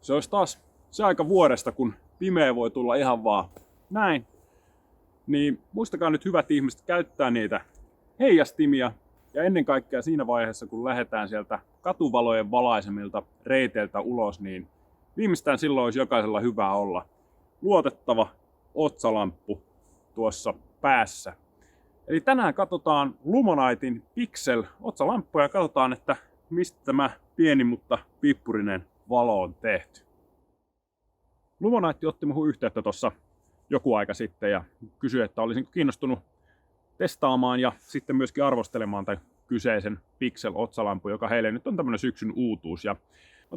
Se olisi taas se aika vuodesta, kun pimeä voi tulla ihan vaan näin. Niin muistakaa nyt hyvät ihmiset käyttää niitä heijastimia. Ja ennen kaikkea siinä vaiheessa, kun lähdetään sieltä katuvalojen valaisemilta reiteiltä ulos, niin viimeistään silloin olisi jokaisella hyvä olla luotettava otsalamppu tuossa päässä. Eli tänään katsotaan Lumonitein Pixel-otsalamppu ja katsotaan, että mistä tämä pieni mutta pippurinen valo on tehty. Lumonite otti minuun yhteyttä tuossa joku aika sitten ja kysyi, että olisinko kiinnostunut testaamaan ja sitten myöskin arvostelemaan tämän kyseisen Pixel-otsalampun, joka heille nyt on tämmöinen syksyn uutuus. Ja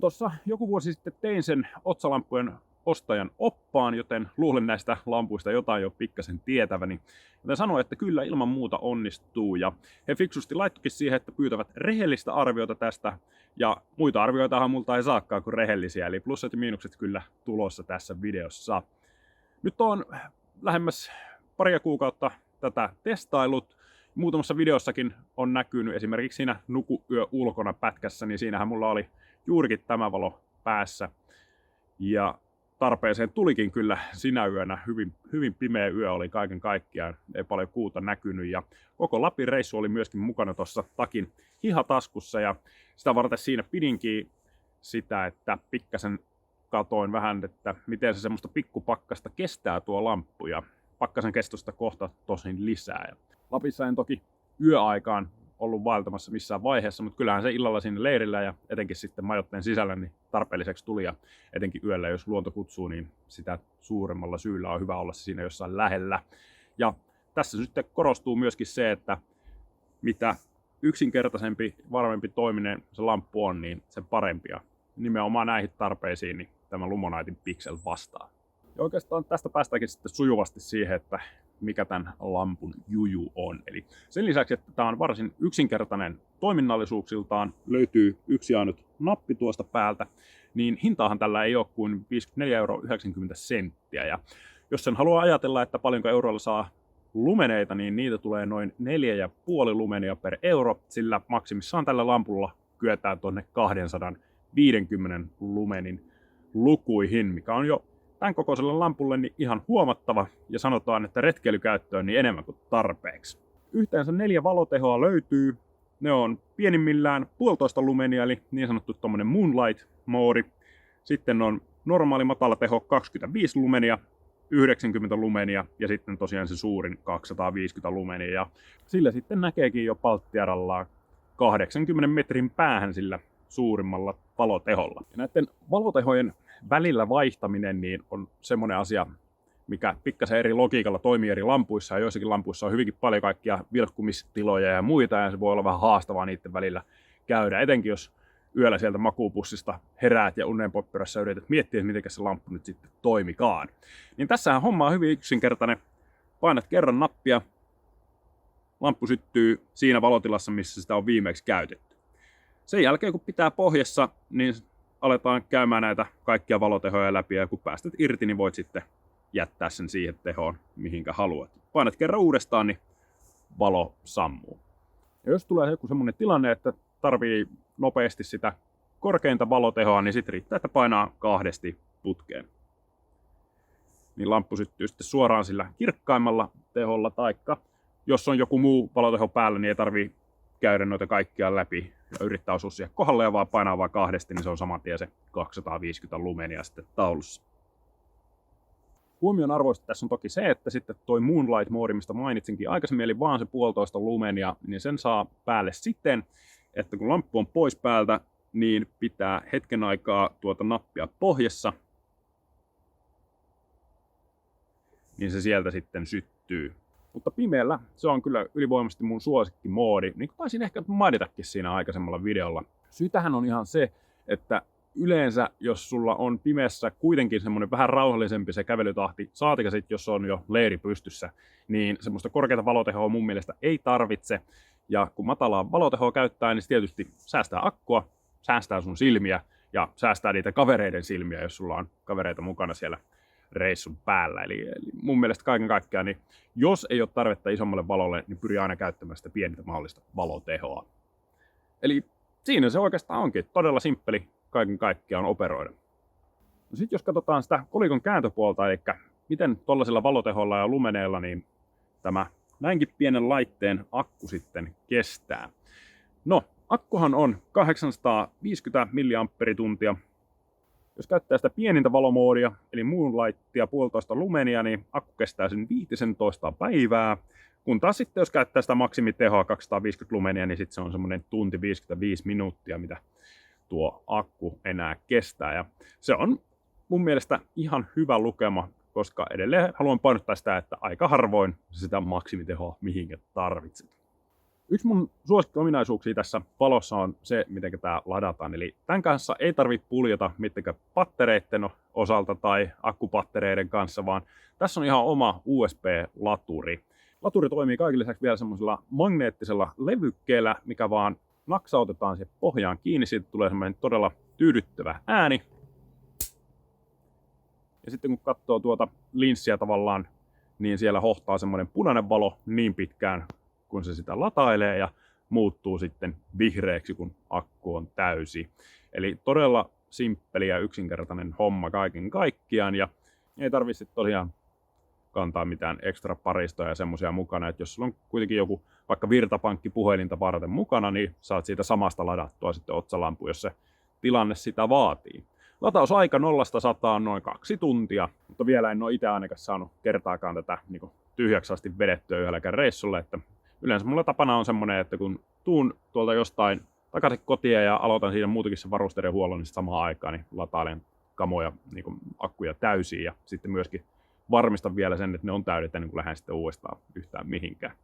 tuossa joku vuosi sitten tein sen otsalampujen ostajan oppaan, joten luulen näistä lampuista jotain jo pikkasen tietäväni. Joten sanoin, että kyllä ilman muuta onnistuu. Ja he fiksusti laittokin siihen, että pyytävät rehellistä arviota tästä. Ja muita arvioitahan multa ei saakaan kuin rehellisiä, eli plussat ja miinukset kyllä tulossa tässä videossa. Nyt on lähemmäs paria kuukautta tätä testailut. Muutamassa videossakin on näkynyt esimerkiksi siinä Nukuyö ulkona pätkässä, niin siinähän mulla oli juurikin tämä valo päässä. Ja tarpeeseen tulikin kyllä sinä yönä. Hyvin pimeä yö oli kaiken kaikkiaan, ei paljon kuuta näkynyt. Ja koko Lapin reissu oli myöskin mukana tuossa takin hihataskussa. Ja sitä varten siinä pidinkin sitä, että pikkasen katoin vähän, että miten se semmoista pikkupakkasta kestää tuo lamppu. Ja pakkasen kestosta kohta tosin lisää. Ja Lapissa en toki yöaikaan ollut vaeltamassa missään vaiheessa, mutta kyllähän se illalla siinä leirillä ja etenkin sitten majoitteen sisällä niin tarpeelliseksi tuli. Ja etenkin yöllä, jos luonto kutsuu, niin sitä suuremmalla syyllä on hyvä olla siinä jossain lähellä. Ja tässä sitten korostuu myöskin se, että mitä yksinkertaisempi, varmempi toiminen se lamppu on, niin sen parempia. Nimenomaan näihin tarpeisiin niin tämä Lumonitein Pixel vastaa. Ja oikeastaan tästä päästäänkin sitten sujuvasti siihen, että mikä tämän lampun juju on. Eli sen lisäksi, että tämä on varsin yksinkertainen toiminnallisuuksiltaan, löytyy yksi ainut nappi tuosta päältä, niin hintaahan tällä ei ole kuin 54,90 €. Ja jos sen haluaa ajatella, että paljonko euroilla saa lumeneita, niin niitä tulee noin 4,5 lumenia per euro, sillä maksimissaan tällä lampulla kyetään tuonne 250 lumenin lukuihin, mikä on jo tämän kokoiselle lampulle niin ihan huomattava, ja sanotaan, että retkeilykäyttöön niin enemmän kuin tarpeeksi. Yhteensä 4 valotehoa löytyy. Ne on pienimmillään 1,5 lumenia, eli niin sanottu tommonen Moonlight-moodi. Sitten on normaali matala teho 25 lumenia, 90 lumenia ja sitten tosiaan se suurin 250 lumenia. Ja sillä sitten näkeekin jo palttiarallaan 80 metrin päähän sillä suurimmalla valoteholla. Ja näiden valotehojen välillä vaihtaminen niin on semmoinen asia, mikä pikkasen eri logiikalla toimii eri lampuissa. Ja joissakin lampuissa on hyvinkin paljon kaikkia vilkkumistiloja ja muita, ja se voi olla vähän haastavaa niiden välillä käydä. Etenkin jos yöllä sieltä makuupussista heräät ja unenpopperassa yrität miettiä, että miten se lamppu nyt sitten toimikaan. Niin tässähän homma on hyvin yksinkertainen. Painat kerran nappia, lamppu syttyy siinä valotilassa, missä sitä on viimeksi käytetty. Sen jälkeen kun pitää pohjassa, niin aletaan käymään näitä kaikkia valotehoja läpi, ja kun päästät irti, niin voit sitten jättää sen siihen tehoon, mihinkä haluat. Painat kerran uudestaan, niin valo sammuu. Ja jos tulee joku semmoinen tilanne, että tarvii nopeasti sitä korkeinta valotehoa, niin sitten riittää, että painaa 2 putkeen. Niin lamppu syttyy sitten suoraan sillä kirkkaimmalla teholla, taikka jos on joku muu valoteho päällä, niin ei tarvii käydä noita kaikkia läpi ja yrittää osua siihen kohdalle ja vaan painaa vaan 2, niin se on saman tien se 250 lumenia sitten taulussa. Huomion arvoista tässä on toki se, että sitten toi Moonlight-moodi, mistä mainitsinkin aikaisemmin, eli vaan se 1,5 lumenia, niin sen saa päälle siten, että kun lamppu on pois päältä, niin pitää hetken aikaa tuota nappia pohjassa, niin se sieltä sitten syttyy. Mutta pimeällä se on kyllä ylivoimaisesti mun suosikkimoodi, niin kuin taisin ehkä mainitakin siinä aikaisemmalla videolla. Syytähän on ihan se, että yleensä jos sulla on pimeässä kuitenkin semmoinen vähän rauhallisempi se kävelytahti, saatika sitten jos on jo leiri pystyssä, niin semmoista korkeata valotehoa mun mielestä ei tarvitse. Ja kun matalaa valotehoa käyttää, niin se tietysti säästää akkua, säästää sun silmiä ja säästää niitä kavereiden silmiä, jos sulla on kavereita mukana siellä reissun päällä. Eli mun mielestä kaiken kaikkiaan, niin jos ei ole tarvetta isommalle valolle, niin pyri aina käyttämään sitä pienintä mahdollista valotehoa. Eli siinä se oikeastaan onkin. Todella simppeli kaiken kaikkiaan operoida. No sitten jos katsotaan sitä kolikon kääntöpuolta, eli miten tuollaisilla valoteholla ja lumeneilla niin tämä näinkin pienen laitteen akku sitten kestää. No, akkuhan on 850 mAh. Jos käyttää sitä pienintä valomoodia, eli Moonlightia 1,5 lumenia, niin akku kestää sen 15 päivää. Kun taas sitten jos käyttää sitä maksimitehoa 250 lumenia, niin sitten se on semmoinen tunti 55 minuuttia, mitä tuo akku enää kestää. Ja se on mun mielestä ihan hyvä lukema, koska edelleen haluan painottaa sitä, että aika harvoin sitä maksimitehoa mihinkä tarvitset. Yksi mun suosikkiominaisuuksia tässä valossa on se, miten tämä ladataan. Eli tämän kanssa ei tarvitse puljata mitenkään pattereiden osalta tai akkupattereiden kanssa, vaan tässä on ihan oma USB-laturi. Laturi toimii kaikille lisäksi vielä semmoisella magneettisella levykkeellä, mikä vaan naksautetaan siihen pohjaan kiinni. Siitä tulee semmoinen todella tyydyttävä ääni. Ja sitten kun katsoo tuota linssiä tavallaan, niin siellä hohtaa semmoinen punainen valo niin pitkään, kun se sitä latailee ja muuttuu sitten vihreäksi, kun akku on täysi. Eli todella simppeli ja yksinkertainen homma kaiken kaikkiaan ja ei tarvitse tosiaan kantaa mitään ekstra paristoja ja semmoisia mukana, että jos sulla on kuitenkin joku vaikka virtapankki puhelinta varten mukana, niin saat siitä samasta ladattua sitten otsalampu, jos se tilanne sitä vaatii. Latausaika 0-100 on noin 2 tuntia, mutta vielä en ole itse ainakaan saanut kertaakaan tätä niin tyhjäksi asti vedettyä yhdelläkään reissulle, että yleensä mulla tapana on semmoinen, että kun tuun tuolta jostain takaisin kotiin ja aloitan siinä muutenkin sen varusteiden huollon, niin samaan aikaan niin latailen kamoja, niin akkuja täysiin ja sitten myöskin varmistan vielä sen, että ne on täydet ennen kuin lähden sitten uudestaan yhtään mihinkään.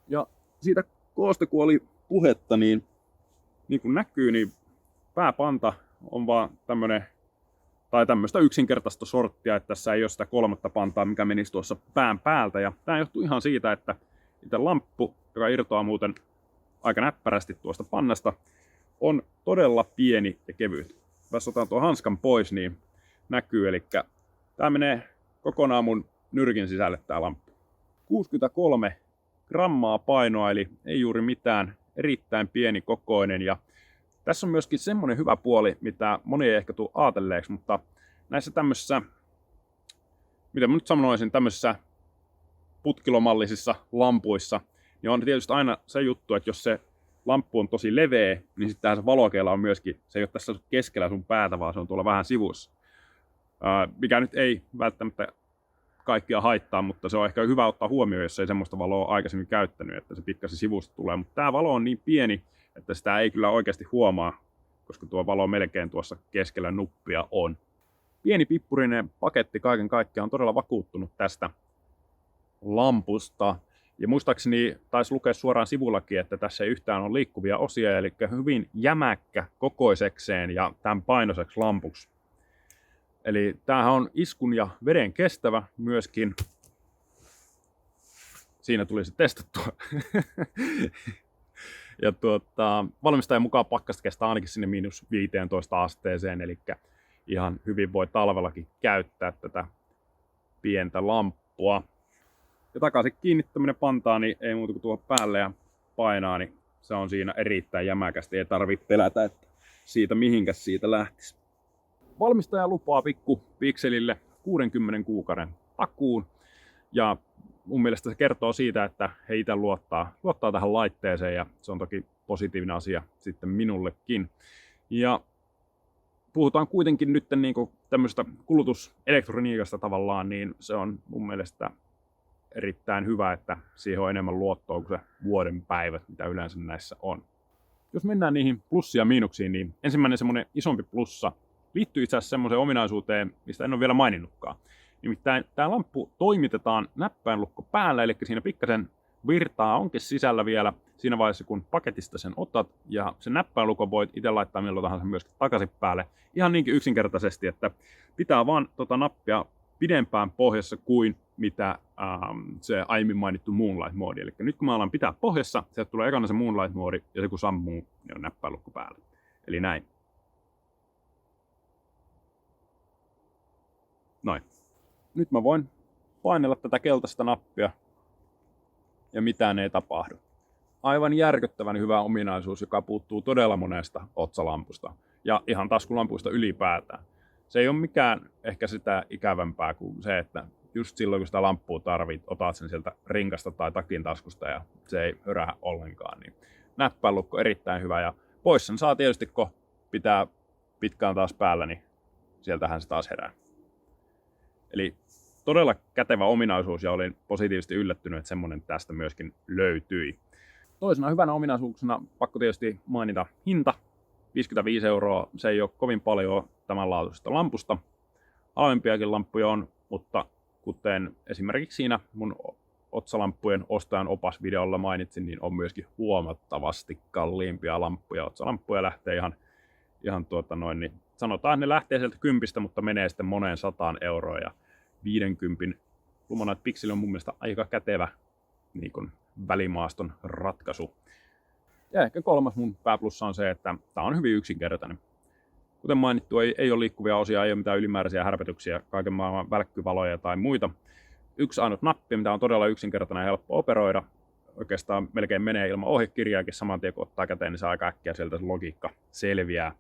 Ja siitä koosta, kun oli puhetta, niin kuin näkyy, niin pääpanta on vaan tämmöistä yksinkertaista sorttia, että tässä ei ole sitä kolmatta pantaa, mikä menisi tuossa pään päältä. Ja tämä johtuu ihan siitä, että itse lamppu, joka irtoaa muuten aika näppärästi tuosta pannasta, on todella pieni ja kevyt. Jos otan tuon hanskan pois, niin näkyy, eli tämä menee kokonaan mun nyrkin sisälle tää lamppu. 63 grammaa painoa, eli ei juuri mitään, erittäin pieni kokoinen. Ja tässä on myöskin semmonen hyvä puoli, mitä moni ei ehkä tule ajatelleeksi, mutta näissä tämmöisissä, mitä mä nyt sanoisin, tämmöisissä putkilomallisissa lampuissa, niin on tietysti aina se juttu, että jos se lamppu on tosi leveä, niin sitten se valokeila on myöskin, se ei ole tässä keskellä sun päätä, vaan se on tuolla vähän sivussa. Mikä nyt ei välttämättä kaikkia haittaa, mutta se on ehkä hyvä ottaa huomioon, jos ei semmoista valoa aikaisemmin käyttänyt, että se pikkasen sivusta tulee. Mutta tämä valo on niin pieni, että sitä ei kyllä oikeasti huomaa, koska tuo valo melkein tuossa keskellä nuppia on. Pieni pippurinen paketti kaiken kaikkiaan on todella vakuuttunut tästä lampusta. Ja muistaakseni taisi lukea suoraan sivullakin, että tässä ei yhtään ole liikkuvia osia, eli hyvin jämäkkä kokoisekseen ja tämän painoiseksi lampuksi. Eli tämähän on iskun ja veden kestävä myöskin. Siinä tuli se testattua. Ja valmistajan mukaan pakkasta kestää ainakin sinne -15 asteeseen, eli ihan hyvin voi talvellakin käyttää tätä pientä lamppua. Ja takaisin kiinnittäminen pantaa, niin ei muuta kuin tuohon päälle ja painaa, niin se on siinä erittäin jämäkästi. Ei tarvitse pelätä, että siitä mihinkäs siitä lähtisi. Valmistaja lupaa pikkupikselille 60 kuukauden takuun. Ja mun mielestä se kertoo siitä, että he itse luottaa tähän laitteeseen ja se on toki positiivinen asia sitten minullekin. Ja puhutaan kuitenkin nyt niin tämmöistä kulutuselektroniikasta tavallaan, niin se on mun mielestä erittäin hyvä, että siihen on enemmän luottoa kuin se vuoden päivät, mitä yleensä näissä on. Jos mennään niihin plussia ja miinuksiin, niin ensimmäinen semmoinen isompi plussa liittyy itse asiassa semmoiseen ominaisuuteen, mistä en ole vielä maininnutkaan. Nimittäin tämä lamppu toimitetaan näppäinlukko päällä, eli siinä pikkasen virtaa onkin sisällä vielä siinä vaiheessa, kun paketista sen otat, ja sen näppäinlukon voit itse laittaa milloin tahansa myöskin takaisin päälle. Ihan niinkin yksinkertaisesti, että pitää vaan nappia pidempään pohjassa kuin mitä se aiemmin mainittu Moonlight-moodi. Eli nyt kun mä alan pitää pohjassa, sieltä tulee ekana se Moonlight-moodi, ja se kun sammuu, niin on näppäinlukko päällä. Eli näin. Noin. Nyt mä voin painella tätä keltaista nappia ja mitään ei tapahdu. Aivan järkyttävän hyvä ominaisuus, joka puuttuu todella monesta otsalampusta ja ihan taskulampuista ylipäätään. se ei ole mikään ehkä sitä ikävämpää kuin se, että just silloin kun sitä lamppua tarvit, otat sen sieltä rinkasta tai takin taskusta ja se ei hörähä ollenkaan. Niin näppäinlukko erittäin hyvä ja pois sen saa tietysti, kun pitää pitkään taas päällä, niin sieltähän se taas herää. Eli todella kätevä ominaisuus ja olin positiivisesti yllättynyt, että semmoinen tästä myöskin löytyi. Toisena hyvänä ominaisuuksena pakko tietysti mainita hinta. 55 €, se ei ole kovin paljon tämän laatuisesta lampusta. Halvempiakin lamppuja on, mutta kuten esimerkiksi siinä mun otsalamppujen ostajan opasvideolla mainitsin, niin on myöskin huomattavasti kalliimpia lamppuja. Otsalamppuja lähtee ihan niin sanotaan, ne lähtee sieltä 10, mutta menee sitten moneen 100 € ja 50 Lumonite Pixel on mun mielestä aika kätevä niin kuin välimaaston ratkaisu. Ja ehkä kolmas mun pääplussa on se, että tää on hyvin yksinkertainen. Kuten mainittu, ei ole liikkuvia osia, ei ole mitään ylimääräisiä härpätyksiä, kaiken maailman välkkyvaloja tai muita. Yksi ainut nappi, mitä on todella yksinkertainen ja helppo operoida. Oikeastaan melkein menee ilman ohjekirjaakin saman tien, kun ottaa käteen, niin se aika äkkiä sieltä se logiikka selviää.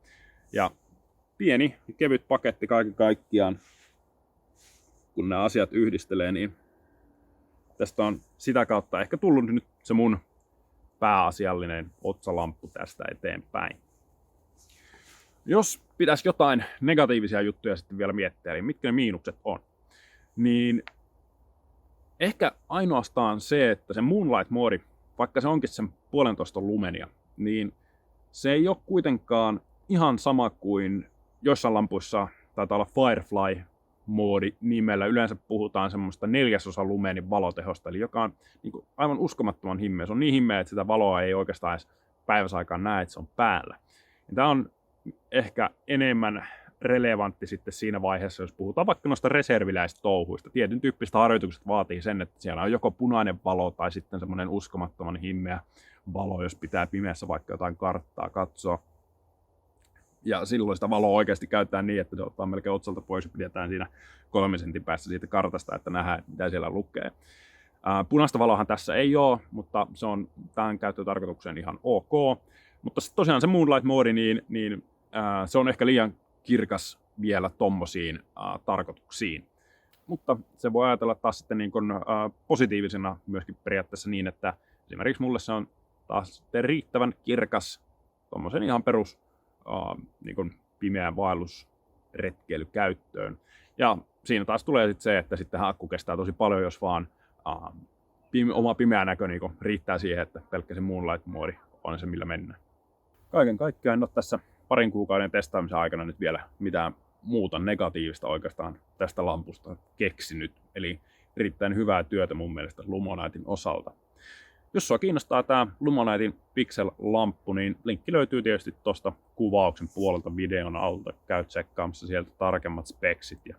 Ja pieni ja kevyt paketti kaiken kaikkiaan, kun nämä asiat yhdistelee, niin tästä on sitä kautta ehkä tullut nyt se mun pääasiallinen otsalamppu tästä eteenpäin. Jos pitäisi jotain negatiivisia juttuja sitten vielä miettiä, eli mitkä ne miinukset on, niin ehkä ainoastaan se, että se Moonlight-moodi, vaikka se onkin sen 1,5 lumenia, niin se ei ole kuitenkaan ihan sama kuin joissain lampuissa taitaa olla Firefly-moodi nimellä. Yleensä puhutaan semmoista 1/4 lumenin valotehosta, eli joka on niin kuin aivan uskomattoman himmeä. Se on niin himmeä, että sitä valoa ei oikeastaan edes päiväsaikaan näe, että se on päällä. Ja tämä on ehkä enemmän relevantti sitten siinä vaiheessa, jos puhutaan vaikka noista reserviläistouhuista. Tietyn tyyppiset harjoitukset vaatii sen, että siellä on joko punainen valo tai sitten semmoinen uskomattoman himmeä valo, jos pitää pimeässä vaikka jotain karttaa katsoa. Ja silloin sitä valoa oikeasti käytetään niin, että se ottaa melkein otsalta pois ja pidetään siinä 3 sentin päässä siitä kartasta, että nähdään, mitä siellä lukee. Punaista valohan tässä ei ole, mutta se on tämän käyttötarkoitukseen ihan ok. Mutta tosiaan se Moonlight-moodi, niin se on ehkä liian kirkas vielä tommosiin tarkoituksiin. Mutta se voi ajatella taas sitten niin kuin, positiivisena myöskin periaatteessa niin, että esimerkiksi mulle se on taas sitten riittävän kirkas tommosen ihan perus niin kuin pimeän vaellusretkeilykäyttöön. Ja siinä taas tulee sitten se, että sitten akku kestää tosi paljon, jos vaan oma pimeä näkö niin kuin riittää siihen, että pelkkä se Moonlight-moodi on se, millä mennään. Kaiken kaikkiaan en ole tässä parin kuukauden testaamisen aikana nyt vielä mitään muuta negatiivista oikeastaan tästä lampusta keksinyt. Eli erittäin hyvää työtä mun mielestä Lumonitein osalta. Jos sua kiinnostaa tämä Lumonitein Pixel-lamppu, niin linkki löytyy tietysti tuosta kuvauksen puolelta videon alta. Käy tsekkaamassa sieltä tarkemmat speksit. Ja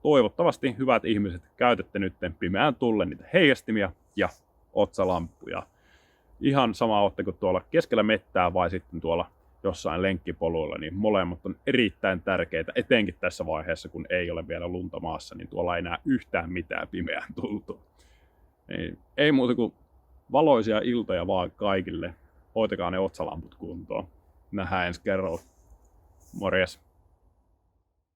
toivottavasti hyvät ihmiset käytätte nyt pimeään tullen niitä heijastimia ja otsalamppuja. Ihan sama ootteko tuolla keskellä mettää vai sitten tuolla jossain lenkkipoluilla, niin molemmat on erittäin tärkeitä, etenkin tässä vaiheessa, kun ei ole vielä lunta maassa, niin tuolla ei näe yhtään mitään pimeään tultua. Ei muuta kuin valoisia iltoja vaan kaikille. Hoitakaa ne otsalamput kuntoon. Nähdään ensi kerralla. Morjes!